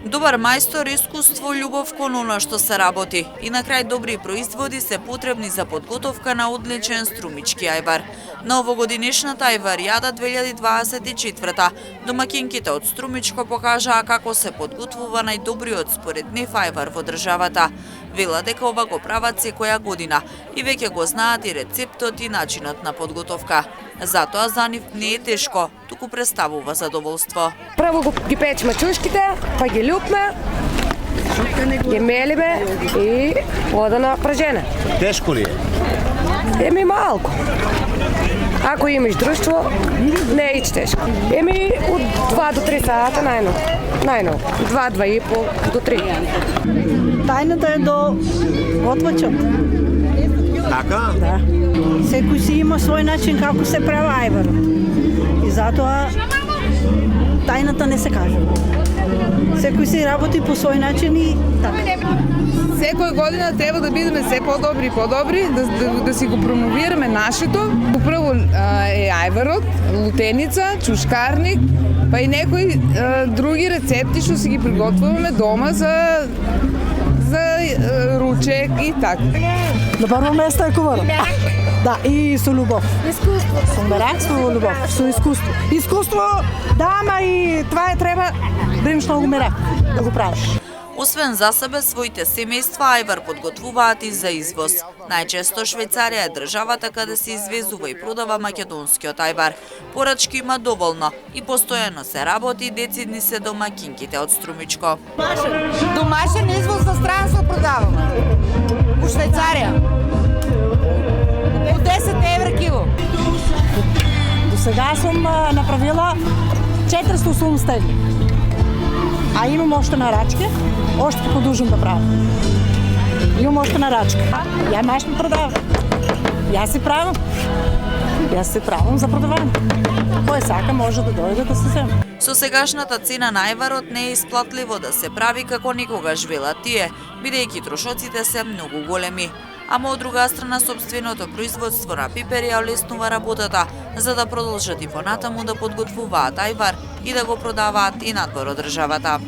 Добар мајстор, искуство, љубов кон оно што се работи и на крај добри производи се потребни за подготовка на одличен струмички ајвар. На овогодинешната ајваријада 2024 домакинките од Струмичко покажаа како се подготвува најдобриот според нив ајвар во државата. Вела дека ова го прават секоја година и веќе го знаат и рецептот и начинот на подготовка. Затоа за нив не е тешко, туку представува задоволство. Прво ги печеме чушките, па ги љупме, ги мелиме и ода на пражене. Тешко ли е? Еми малку. Ако имаш друштво, не е тешко. Еми од 2 до 3 сата најно. 2,5 до 3. Тајната е до готвачот. Така? Да. Секој си има свој начин како се прави ајварот. И затоа тајната не се кажува. Секој си работи по свој начин и така. Секоја година треба да бидеме се подобри и подобри, да си го промовираме нашето. Прво е ајварот, лутеница, чушкарник, па и некои други рецепти што си ги приготвуваме дома за ручек и така. На прво место е куварот. Да, и со љубов. Искуство. Со мерак, со љубов, со искуство. Искуство, да, ама и това треба да имаш многу мерак да го правиш. Освен за себе, своите семејства ајвар подготвуваат и за извоз. Најчесто Швајцарија е државата каде се извезува и продава македонскиот ајвар. Порачки има доволно и постојано се работи, децидни се домакинките од Струмичко. Домашен извоз за страна се продаваме. У Швајцарија. По 10 евра кило. До сега сум направила 400 стегли. А имам още нарачки, още продължам да правя. Имам още нарачки. Я маш ми продава. Јас си правам за продавање. Кој сака може да дојде да се земе. Со сегашната цена на ајварот не е исплатливо да се прави како никогаш велат тие, бидејќи трошоците се многу големи. Ама од друга страна сопственото производство на пипер ја олеснува работата, за да продолжат и понатаму да подготвуваат ајвар и да го продаваат и надвор од државата.